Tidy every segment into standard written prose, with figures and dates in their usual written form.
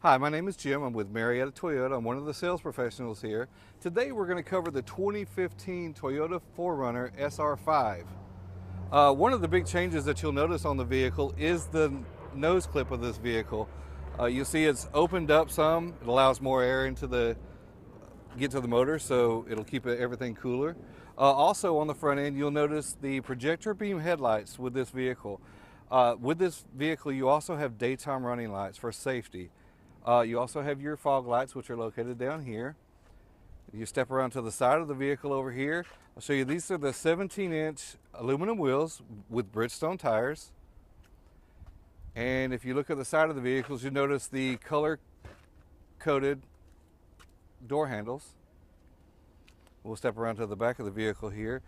Hi, my name is Jim. I'm with Marietta Toyota. I'm one of the sales professionals here. Today we're going to cover the 2015 Toyota 4Runner SR5. One of the big changes that you'll notice on the vehicle is the nose clip of this vehicle. You'll see it's opened up some. It allows more air into the get to the motor, so it'll keep everything cooler. Also on the front end, you'll notice the projector beam headlights with this vehicle. With this vehicle, you also have daytime running lights for safety. You also have your fog lights, which are located down here. You step around to the side of the vehicle over here. I'll show you, these are the 17-inch aluminum wheels with Bridgestone tires. And if you look at the side of the vehicles, you notice the color-coded door handles. We'll step around to the back of the vehicle here.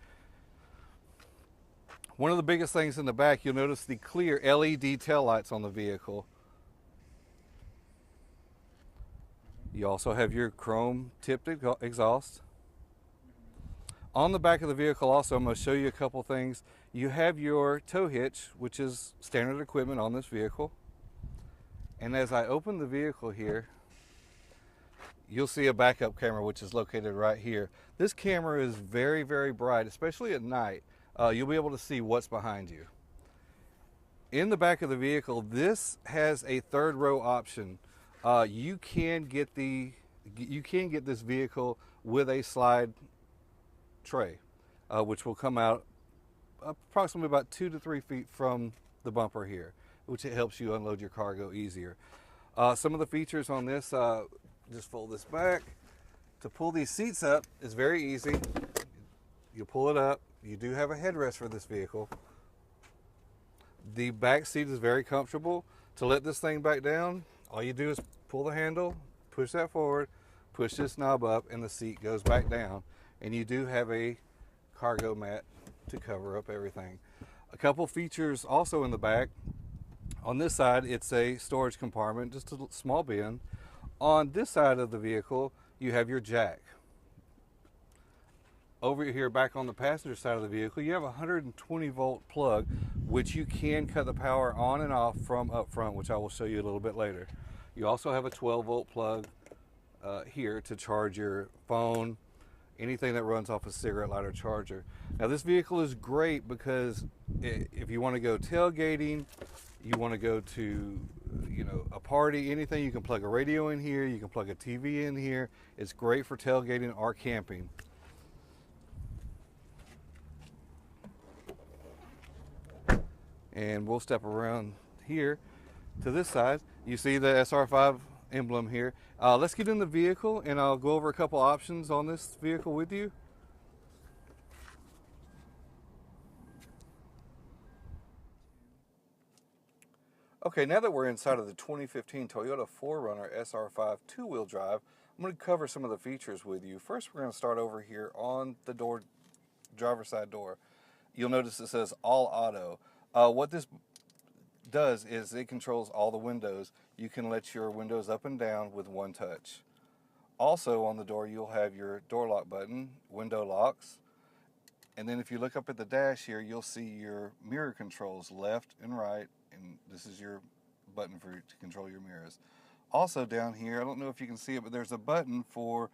One of the biggest things in the back, you'll notice the clear LED tail lights on the vehicle. You also have your chrome tipped exhaust. On the back of the vehicle also, I'm going to show you a couple things. You have your tow hitch, which is standard equipment on this vehicle. And as I open the vehicle here, you'll see a backup camera, which is located right here. This camera is very, very bright, especially at night. You'll be able to see what's behind you. In the back of the vehicle, this has a third row option. You can get this vehicle with a slide tray, which will come out approximately about 2 to 3 feet from the bumper here, which it helps you unload your cargo easier. Some of the features on this, just fold this back. To pull these seats up is very easy. You pull it up. You do have a headrest for this vehicle. The back seat is very comfortable. To let this thing back down, all you do is pull the handle, push that forward, push this knob up, and the seat goes back down. And you do have a cargo mat to cover up everything. A couple features also in the back. On this side, it's a storage compartment, just a small bin. On this side of the vehicle, you have your jack. Over here, back on the passenger side of the vehicle, you have a 120 volt plug, which you can cut the power on and off from up front, which I will show you a little bit later. You also have a 12 volt plug here to charge your phone, anything that runs off a cigarette lighter charger. Now this vehicle is great because if you want to go tailgating, you want to go to a party, anything, you can plug a radio in here, you can plug a TV in here. It's great for tailgating or camping. And we'll step around here to this side. You see the SR5 emblem here. Let's get in the vehicle and I'll go over a couple options on this vehicle with you. Okay, now that we're inside of the 2015 Toyota 4Runner SR5 two-wheel drive, I'm going to cover some of the features with you. First, we're going to start over here on the door, driver's side door. You'll notice it says all auto. What this does is it controls all the windows. You can let your windows up and down with one touch. Also on the door, you'll have your door lock button, window locks, and then if you look up at the dash here, you'll see your mirror controls left and right, and this is your button to control your mirrors. Also down here, I don't know if you can see it, but there's a button for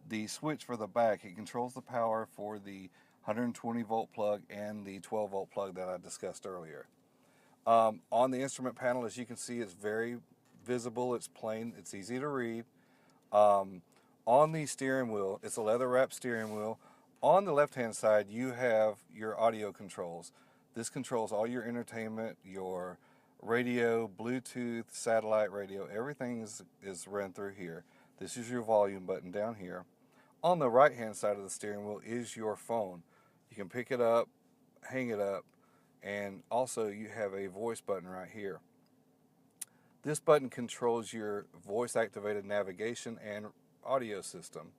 the switch for the back. It controls the power for the 120 volt plug and the 12 volt plug that I discussed earlier. On the instrument panel, as you can see, it's very visible, it's plain, it's easy to read. On the steering wheel, it's a leather wrapped steering wheel. On the left hand side, you have your audio controls. This controls all your entertainment, your radio, Bluetooth, satellite radio, everything is run through here. This is your volume button down here. On the right hand side of the steering wheel is your phone. You can pick it up, hang it up, and also you have a voice button right here. This button controls your voice activated navigation and audio system.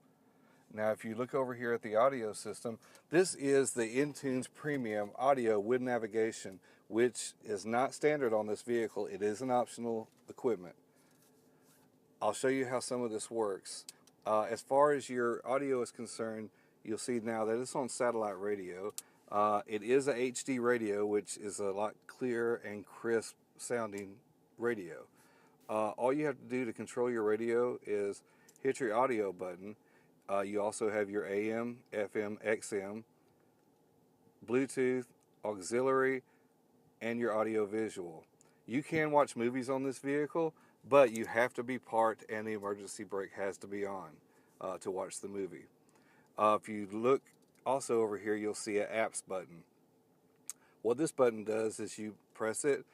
Now if you look over here at the audio system, this is the Intunes Premium audio with navigation, which is not standard on this vehicle. It is an optional equipment. I'll show you how some of this works. As far as your audio is concerned, you'll see now that it's on satellite radio. It is a HD radio, which is a lot clearer and crisp sounding radio. All you have to do to control your radio is hit your audio button. You also have your AM, FM, XM, Bluetooth, auxiliary, and your audio visual. You can watch movies on this vehicle, but you have to be parked and the emergency brake has to be on to watch the movie. If you look also over here, you'll see an apps button. What this button does is you press it,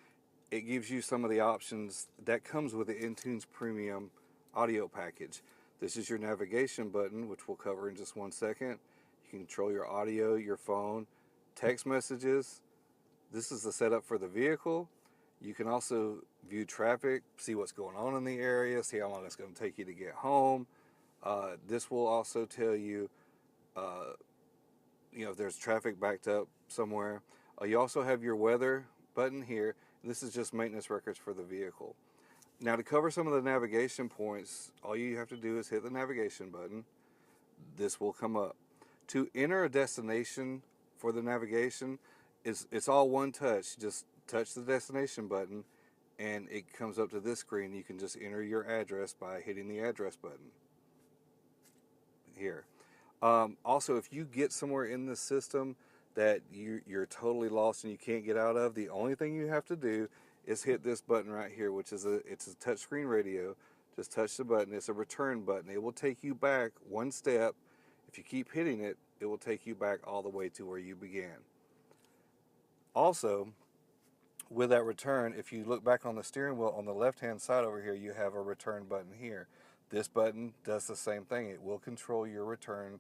it gives you some of the options that comes with the Intunes Premium audio package. This is your navigation button, which we'll cover in just 1 second. You can control your audio, your phone, text messages. This is the setup for the vehicle. You can also view traffic, see what's going on in the area, see how long it's going to take you to get home. This will also tell you, if there's traffic backed up somewhere. You also have your weather button here. This is just maintenance records for the vehicle. Now, to cover some of the navigation points, all you have to do is hit the navigation button. This will come up. To enter a destination for the navigation, it's all one touch. Just touch the destination button and it comes up to this screen. You can just enter your address by hitting the address button here. Also, if you get somewhere in the system that you're totally lost and you can't get out of, the only thing you have to do is hit this button right here, which is it's a touchscreen radio. Just touch the button. It's a return button. It will take you back one step. If you keep hitting it, it will take you back all the way to where you began. Also, with that return, if you look back on the steering wheel on the left-hand side over here, you have a return button here. This button does the same thing. It will control your return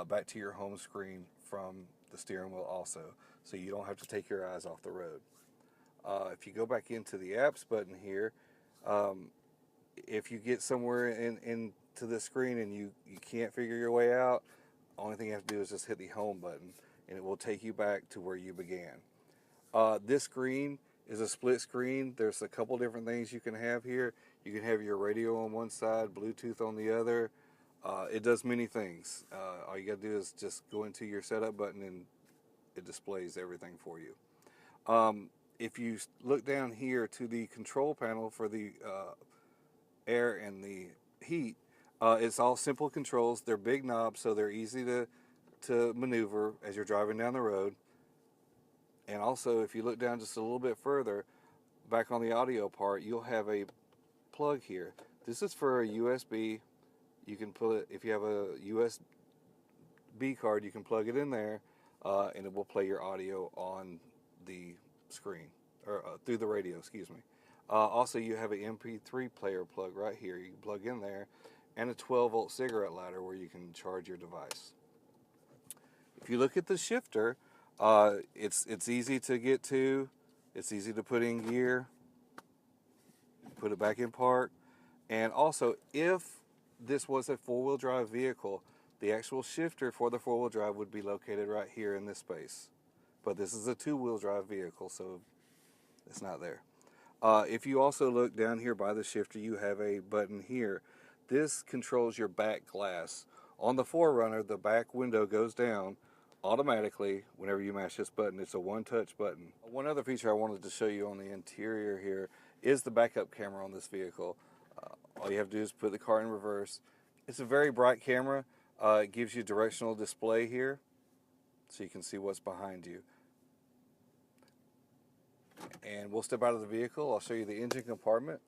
back to your home screen from the steering wheel also, so you don't have to take your eyes off the road. If you go back into the apps button here, if you get somewhere into this screen and you can't figure your way out, only thing you have to do is just hit the home button and it will take you back to where you began. This screen is a split screen. There's a couple different things you can have here. You can have your radio on one side, Bluetooth on the other. It does many things. All you got to do is just go into your setup button and it displays everything for you. If you look down here to the control panel for the air and the heat, it's all simple controls. They're big knobs, so they're easy to maneuver as you're driving down the road. And also, if you look down just a little bit further, back on the audio part, you'll have a plug here. This is for a USB. You can put it, if you have a USB card, you can plug it in there, and it will play your audio on the screen, or through the radio, excuse me. Also, you have an MP3 player plug right here. You can plug in there, and a 12-volt cigarette lighter where you can charge your device. If you look at the shifter, it's easy to get to. It's easy to put in gear, put it back in park. And also, if this was a four-wheel drive vehicle, the actual shifter for the four-wheel drive would be located right here in this space. But this is a two-wheel drive vehicle, so it's not there. If you also look down here by the shifter, you have a button here. This controls your back glass. On the 4Runner, the back window goes down automatically whenever you mash this button. It's a one-touch button. One other feature I wanted to show you on the interior here is the backup camera on this vehicle. All you have to do is put the car in reverse. It's a very bright camera. It gives you directional display here, so you can see what's behind you. And we'll step out of the vehicle. I'll show you the engine compartment.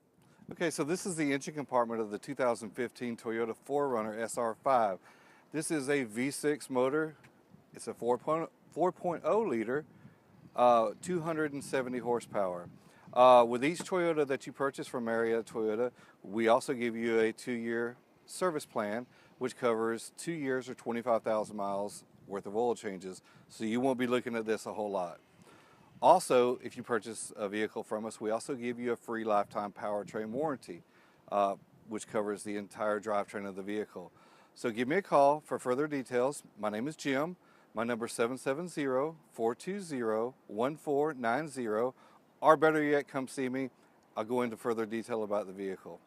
Okay, so this is the engine compartment of the 2015 Toyota 4Runner SR5. This is a V6 motor. It's a 4.0 liter, 270 horsepower. With each Toyota that you purchase from Marietta Toyota, we also give you a 2-year service plan, which covers 2 years or 25,000 miles worth of oil changes. So you won't be looking at this a whole lot. Also, if you purchase a vehicle from us, we also give you a free lifetime powertrain warranty, which covers the entire drivetrain of the vehicle. So give me a call for further details. My name is Jim. My number is 770-420-1490. Or better yet, come see me. I'll go into further detail about the vehicle.